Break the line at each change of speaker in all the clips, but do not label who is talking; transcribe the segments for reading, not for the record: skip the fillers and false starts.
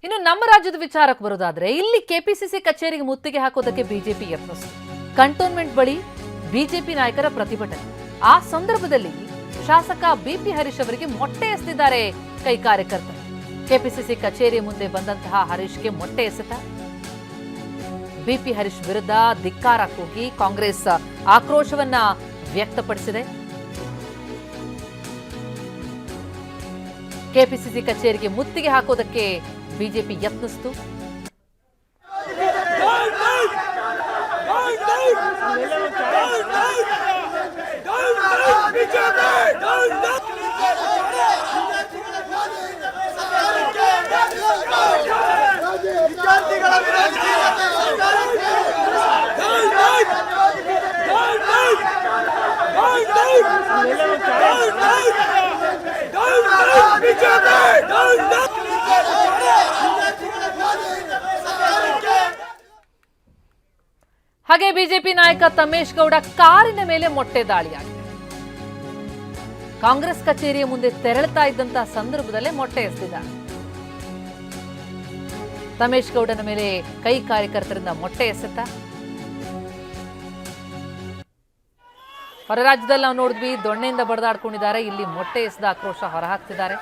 ಇನ್ನು ನಮ್ಮ ರಾಜ್ಯದ ವಿಚಾರಕ್ಕೆ ಬರೋದಾದ್ರೆ ಇಲ್ಲಿ ಕೆಪಿಸಿಸಿ ಕಚೇರಿಗೆ ಮುತ್ತಿಗೆ ಹಾಕೋದಕ್ಕೆ ಬಿಜೆಪಿ ಯತ್ನಿಸಿತು. ಕಂಟೋನ್ಮೆಂಟ್ ಬಳಿ ಬಿಜೆಪಿ ನಾಯಕರ ಪ್ರತಿಭಟನೆ. ಆ ಸಂದರ್ಭದಲ್ಲಿ ಶಾಸಕ ಬಿಪಿ ಹರೀಶ್ ಅವರಿಗೆ ಮೊಟ್ಟೆ ಎಸೆದಿದ್ದಾರೆ ಕೈ ಕಾರ್ಯಕರ್ತರು. ಕೆಪಿಸಿಸಿ ಕಚೇರಿ ಮುಂದೆ ಬಂದಂತಹ ಹರೀಶ್ಗೆ ಮೊಟ್ಟೆ ಎಸೆತ. ಬಿಪಿ ಹರೀಶ್ ವಿರುದ್ಧ ಧಿಕ್ಕಾರ ಕೂಗಿ ಕಾಂಗ್ರೆಸ್ ಆಕ್ರೋಶವನ್ನ ವ್ಯಕ್ತಪಡಿಸಿದೆ. ಕೆಪಿಸಿಸಿ ಕಚೇರಿಗೆ ಮುತ್ತಿಗೆ ಹಾಕೋದಕ್ಕೆ ಬಿಜೆಪಿ ಯತ್ನಿಸಿತು. ಹಾಗೆ ಬಿಜೆಪಿ ನಾಯಕ ತಮೇಶ್ ಗೌಡ ಕಾರಿನ ಮೇಲೆ ಮೊಟ್ಟೆ ದಾಳಿಯಾಗಿದೆ. ಕಾಂಗ್ರೆಸ್ ಕಚೇರಿಯ ಮುಂದೆ ತೆರಳುತ್ತಾ ಇದ್ದಂತಹ ಸಂದರ್ಭದಲ್ಲೇ ಮೊಟ್ಟೆ ಎಸೆದಿದ್ದಾರೆ. ತಮೇಶ್ ಗೌಡನ ಮೇಲೆ ಕೈ ಕಾರ್ಯಕರ್ತರಿಂದ ಮೊಟ್ಟೆ ಎಸೆತ. ಹೊರ ರಾಜ್ಯದಲ್ಲಿ ನಾವು ನೋಡಿದ್ವಿ, ದೊಣ್ಣೆಯಿಂದ ಬಡದಾಡ್ಕೊಂಡಿದ್ದಾರೆ. ಇಲ್ಲಿ ಮೊಟ್ಟೆ ಎಸೆದ ಆಕ್ರೋಶ ಹೊರಹಾಕ್ತಿದ್ದಾರೆ.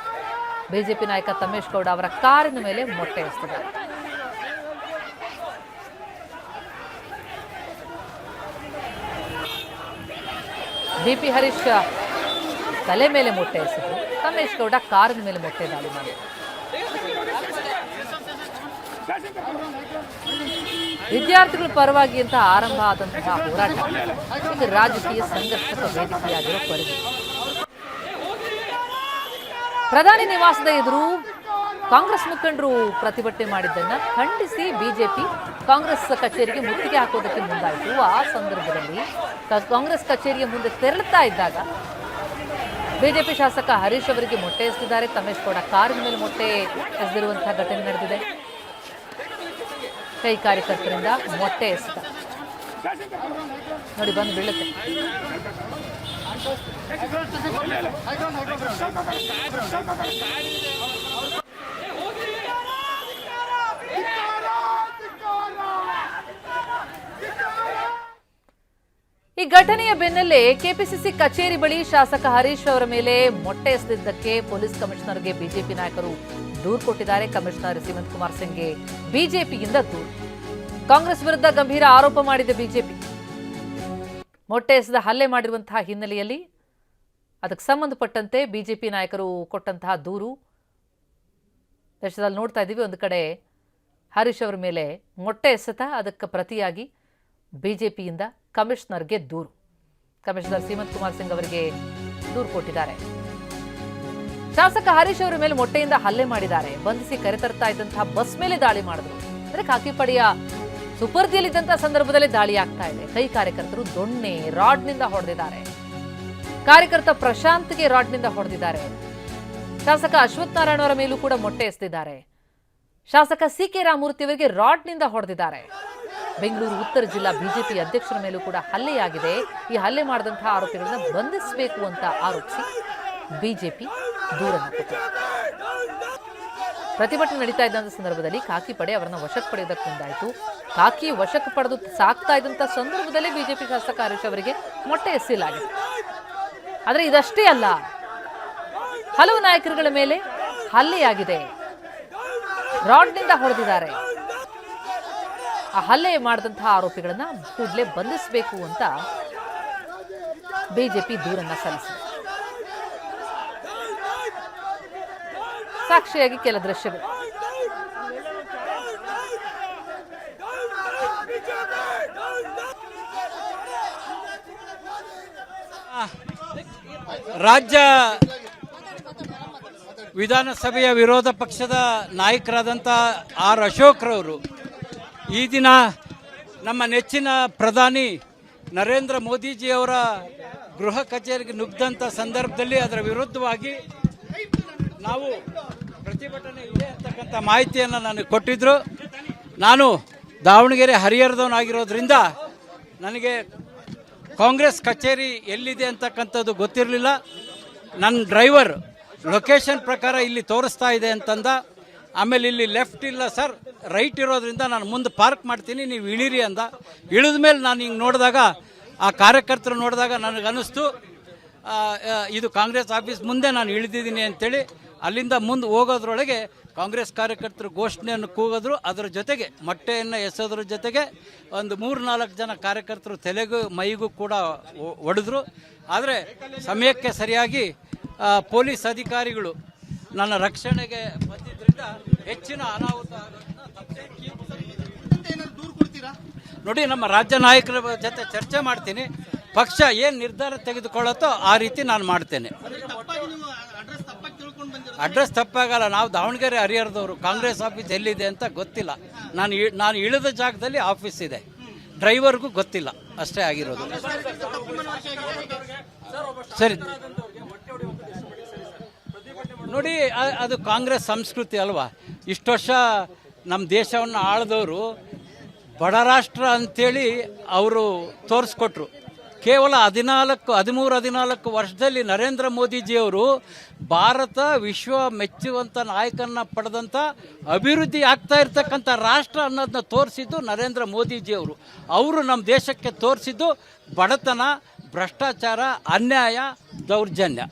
ಬಿಜೆಪಿ ನಾಯಕ ತಮೇಶ್ ಗೌಡ ಅವರ ಕಾರಿನ ಮೇಲೆ ಮೊಟ್ಟೆ ಎಸೆದಿದ್ದಾರೆ. ಬಿಪಿ ಹರೀಶ್ ತಲೆ ಮೇಲೆ ಮೊಟ್ಟೆ ಎಸೆದು ತಮೇಶ್ ಗೌಡ ಕಾರಿನ ಮೇಲೆ ಮೊಟ್ಟೆ ದಾಳಿ ಮಾಡಿದರು. ವಿದ್ಯಾರ್ಥಿಗಳ ಪರವಾಗಿ ಅಂತ ಆರಂಭ ಆದಂತಹ ಹೋರಾಟ ಈಗ ರಾಜಕೀಯ ಸಂಘರ್ಷಕ ವೇದಿಕೆಯಾಗಿರೋ ಪರಿಸ್ಥಿತಿ. ಪ್ರಧಾನಿ ನಿವಾಸದ ಎದುರು ಕಾಂಗ್ರೆಸ್ ಮುಖಂಡರು ಪ್ರತಿಭಟನೆ ಮಾಡಿದ್ದನ್ನ ಖಂಡಿಸಿ ಬಿಜೆಪಿ ಕಾಂಗ್ರೆಸ್ ಕಚೇರಿಗೆ ಮುತ್ತಿಗೆ ಹಾಕೋದಕ್ಕೆ ಮುಂದಾಯಿತು. ಆ ಸಂದರ್ಭದಲ್ಲಿ ಕಾಂಗ್ರೆಸ್ ಕಚೇರಿಯ ಮುಂದೆ ತೆರಳುತ್ತಾ ಇದ್ದಾಗ ಬಿಜೆಪಿ ಶಾಸಕ ಹರೀಶ್ ಅವರಿಗೆ ಮೊಟ್ಟೆ ಎಸೆದಿದ್ದಾರೆ. ತಮೇಶ್ ಗೌಡ ಕಾರಿನ ಮೇಲೆ ಮೊಟ್ಟೆ ಎಸೆದಿರುವಂತಹ ಘಟನೆ ನಡೆದಿದೆ. ಕೈ ಕಾರ್ಯಕರ್ತರಿಂದ ಮೊಟ್ಟೆ ಎಸೆತ ನೋಡಿ ಬಂದು ಬೀಳುತ್ತೆ. ಈ ಘಟನೆಯ ಬೆನ್ನಲ್ಲೇ ಕೆಪಿಸಿಸಿ ಕಚೇರಿ ಬಳಿ ಶಾಸಕ ಹರೀಶ್ ಅವರ ಮೇಲೆ ಮೊಟ್ಟೆ ಎಸೆದಿದ್ದಕ್ಕೆ ಪೊಲೀಸ್ ಕಮಿಷನರ್ಗೆ ಬಿಜೆಪಿ ನಾಯಕರು ದೂರು ಕೊಟ್ಟಿದ್ದಾರೆ. ಕಮಿಷನರ್ ಸಿಮಂತ್ ಕುಮಾರ್ ಸಿಂಗ್ಗೆ ಬಿಜೆಪಿಯಿಂದ ದೂರು. ಕಾಂಗ್ರೆಸ್ ವಿರುದ್ಧ ಗಂಭೀರ ಆರೋಪ ಮಾಡಿದ ಬಿಜೆಪಿ ಮೊಟ್ಟೆ ಎಸೆದ ಹಲ್ಲೆ ಮಾಡಿರುವಂತಹ ಹಿನ್ನೆಲೆಯಲ್ಲಿ ಅದಕ್ಕೆ ಸಂಬಂಧಪಟ್ಟಂತೆ ಬಿಜೆಪಿ ನಾಯಕರು ಕೊಟ್ಟಂತಹ ದೂರು ದೇಶದಲ್ಲಿ ನೋಡ್ತಾ ಇದ್ದೀವಿ. ಒಂದು ಕಡೆ ಹರೀಶ್ ಅವರ ಮೇಲೆ ಮೊಟ್ಟೆ ಎಸೆತ, ಅದಕ್ಕೆ ಪ್ರತಿಯಾಗಿ ಬಿಜೆಪಿಯಿಂದ ಕಮಿಷನರ್ಗೆ ದೂರು. ಕಮಿಷನರ್ ಸಿಮಂತ್ ಕುಮಾರ್ ಸಿಂಗ್ ಅವರಿಗೆ ದೂರು ಕೊಟ್ಟಿದ್ದಾರೆ. ಶಾಸಕ ಹರೀಶ್ ಅವರ ಮೇಲೆ ಮೊಟ್ಟೆಯಿಂದ ಹಲ್ಲೆ ಮಾಡಿದ್ದಾರೆ. ಬಂಧಿಸಿ ಕರೆತರ್ತಾ ಇದ್ದಂತಹ ಬಸ್ ಮೇಲೆ ದಾಳಿ ಮಾಡಿದ್ರು. ಅಂದ್ರೆ ಖಾಕಿ ಪಡೆಯ ಸುಪರ್ದಿಯಲ್ಲಿದ್ದಂತಹ ಸಂದರ್ಭದಲ್ಲಿ ದಾಳಿ ಆಗ್ತಾ ಇದೆ. ಕೈ ಕಾರ್ಯಕರ್ತರು ದೊಣ್ಣೆ ರಾಡ್ನಿಂದ ಹೊಡೆದಿದ್ದಾರೆ. ಕಾರ್ಯಕರ್ತ ಪ್ರಶಾಂತ್ಗೆ ರಾಡ್ನಿಂದ ಹೊಡೆದಿದ್ದಾರೆ. ಶಾಸಕ ಅಶ್ವಥ್ ನಾರಾಯಣ ಅವರ ಮೇಲೂ ಕೂಡ ಮೊಟ್ಟೆ ಎಸೆದಿದ್ದಾರೆ. ಶಾಸಕ ಸಿ.ಕೆ. ರಾಮಮೂರ್ತಿ ಅವರಿಗೆ ರಾಡ್ನಿಂದ ಹೊಡೆದಿದ್ದಾರೆ. ಬೆಂಗಳೂರು ಉತ್ತರ ಜಿಲ್ಲಾ ಬಿಜೆಪಿ ಅಧ್ಯಕ್ಷರ ಮೇಲೂ ಕೂಡ ಹಲ್ಲೆಯಾಗಿದೆ. ಈ ಹಲ್ಲೆ ಮಾಡಿದಂತಹ ಆರೋಪಿಗಳನ್ನ ಬಂಧಿಸಬೇಕು ಅಂತ ಆರೋಪಿಸಿ ಬಿಜೆಪಿ ದೂರನ್ನು ಕೊಟ್ಟಿದೆ. ಪ್ರತಿಭಟನೆ ನಡೀತಾ ಇದ್ದಂಥ ಸಂದರ್ಭದಲ್ಲಿ ಖಾಕಿ ಪಡೆ ಅವರನ್ನು ವಶಕ್ಕೆ ಪಡೆಯೋದಕ್ಕೆ ಮುಂದಾಯಿತು. ಖಾಕಿ ವಶಕ್ಕೆ ಪಡೆದು ಸಾಕ್ತಾ ಇದ್ದಂಥ ಸಂದರ್ಭದಲ್ಲಿ ಬಿಜೆಪಿ ಶಾಸಕ ಹರೀಶ್ ಅವರಿಗೆ ಮೊಟ್ಟೆ ಎಸೆಯಲಾಗಿದೆ. ಆದರೆ ಇದಷ್ಟೇ ಅಲ್ಲ, ಹಲವು ನಾಯಕರುಗಳ ಮೇಲೆ ಹಲ್ಲೆಯಾಗಿದೆ. ರಾಡ್ನಿಂದ ಹೊಡೆದಿದ್ದಾರೆ. ಆ ಹಲ್ಲೆ ಮಾಡಿದಂತಹ ಆರೋಪಿಗಳನ್ನ ಕೂಡಲೇ ಬಂಧಿಸಬೇಕು ಅಂತ ಬಿಜೆಪಿ ದೂರನ್ನ ಸಲ್ಲಿಸಿದೆ. ಸಾಕ್ಷಿಯಾಗಿ ಕೆಲ ದೃಶ್ಯಗಳು.
ರಾಜ್ಯ ವಿಧಾನಸಭೆಯ ವಿರೋಧ ಪಕ್ಷದ ನಾಯಕರಾದಂಥ ಆರ್ ಅಶೋಕ್ರವರು ಈ ದಿನ ನಮ್ಮ ನೆಚ್ಚಿನ ಪ್ರಧಾನಿ ನರೇಂದ್ರ ಮೋದಿಜಿಯವರ ಗೃಹ ಕಚೇರಿಗೆ ನುಗ್ಗಿದಂಥ ಸಂದರ್ಭದಲ್ಲಿ ಅದರ ವಿರುದ್ಧವಾಗಿ ನಾವು ಪ್ರತಿಭಟನೆ ಇದೆ ಅಂತಕ್ಕಂಥ ಮಾಹಿತಿಯನ್ನು ನನಗೆ ಕೊಟ್ಟಿದ್ದರು. ನಾನು ದಾವಣಗೆರೆ ಹರಿಹರದವನಾಗಿರೋದ್ರಿಂದ ನನಗೆ ಕಾಂಗ್ರೆಸ್ ಕಚೇರಿ ಎಲ್ಲಿದೆ ಅಂತಕ್ಕಂಥದ್ದು ಗೊತ್ತಿರಲಿಲ್ಲ. ನನ್ನ ಡ್ರೈವರ್ ಲೊಕೇಶನ್ ಪ್ರಕಾರ ಇಲ್ಲಿ ತೋರಿಸ್ತಾ ಇದೆ ಅಂತಂದ. ಆಮೇಲೆ ಇಲ್ಲಿ ಲೆಫ್ಟ್ ಇಲ್ಲ ಸರ್, ರೈಟ್ ಇರೋದ್ರಿಂದ ನಾನು ಮುಂದೆ ಪಾರ್ಕ್ ಮಾಡ್ತೀನಿ, ನೀವು ಇಳೀರಿ ಅಂದ. ಇಳಿದ ಮೇಲೆ ನಾನು ಹಿಂಗೆ ನೋಡಿದಾಗ, ಆ ಕಾರ್ಯಕರ್ತರು ನೋಡಿದಾಗ ನನಗನ್ನಿಸ್ತು ಇದು ಕಾಂಗ್ರೆಸ್ ಆಫೀಸ್ ಮುಂದೆ ನಾನು ಇಳಿದಿದ್ದೀನಿ ಅಂತೇಳಿ. ಅಲ್ಲಿಂದ ಮುಂದೆ ಹೋಗೋದ್ರೊಳಗೆ ಕಾಂಗ್ರೆಸ್ ಕಾರ್ಯಕರ್ತರು ಘೋಷಣೆಯನ್ನು ಕೂಗಿದ್ರು. ಅದರ ಜೊತೆಗೆ ಮೊಟ್ಟೆಯನ್ನು ಎಸೋದ್ರ ಜೊತೆಗೆ ಒಂದು 3-4 ಜನ ಕಾರ್ಯಕರ್ತರು ತಲೆಗೂ ಮೈಗೂ ಕೂಡ ಹೊಡೆದ್ರು. ಆದರೆ ಸಮಯಕ್ಕೆ ಸರಿಯಾಗಿ ಪೊಲೀಸ್ ಅಧಿಕಾರಿಗಳು ನನ್ನ ರಕ್ಷಣೆಗೆ ಬಂದಿದ್ದರಿಂದ ಹೆಚ್ಚಿನ ಅನಾಹುತ ನೋಡಿ. ನಮ್ಮ ರಾಜ್ಯ ನಾಯಕರ ಜೊತೆ ಚರ್ಚೆ ಮಾಡ್ತೀನಿ. ಪಕ್ಷ ಏನು ನಿರ್ಧಾರ ತೆಗೆದುಕೊಳ್ಳುತ್ತೋ ಆ ರೀತಿ ನಾನು ಮಾಡ್ತೇನೆ. ಅಡ್ರೆಸ್ ತಪ್ಪಾಗಲ್ಲ. ನಾವು ದಾವಣಗೆರೆ ಹರಿಹರದವರು. ಕಾಂಗ್ರೆಸ್ ಆಫೀಸ್ ಎಲ್ಲಿದೆ ಅಂತ ಗೊತ್ತಿಲ್ಲ. ನಾನು ಇಳಿದ ಜಾಗದಲ್ಲಿ ಆಫೀಸ್ ಇದೆ. ಡ್ರೈವರ್ಗೂ ಗೊತ್ತಿಲ್ಲ, ಅಷ್ಟೇ ಆಗಿರೋದು. ಸರಿ ನೋಡಿ, ಅದು ಕಾಂಗ್ರೆಸ್ ಸಂಸ್ಕೃತಿ ಅಲ್ವಾ. ಇಷ್ಟು ವರ್ಷ ನಮ್ಮ ದೇಶವನ್ನು ಆಳಿದವರು ಬಡ ರಾಷ್ಟ್ರ ಅಂಥೇಳಿ ಅವರು ತೋರಿಸ್ಕೊಟ್ರು. ಕೇವಲ 13-14 ವರ್ಷದಲ್ಲಿ ನರೇಂದ್ರ ಮೋದಿಜಿಯವರು ಭಾರತ ವಿಶ್ವ ಮೆಚ್ಚುವಂಥ ನಾಯಕನ ಪಡೆದಂಥ ಅಭಿವೃದ್ಧಿ ಆಗ್ತಾ ಇರ್ತಕ್ಕಂಥ ರಾಷ್ಟ್ರ ಅನ್ನೋದನ್ನ ತೋರಿಸಿದ್ದು ನರೇಂದ್ರ ಮೋದಿಜಿಯವರು. ಅವರು ನಮ್ಮ ದೇಶಕ್ಕೆ ತೋರಿಸಿದ್ದು ಬಡತನ, ಭ್ರಷ್ಟಾಚಾರ, ಅನ್ಯಾಯ, ದೌರ್ಜನ್ಯ.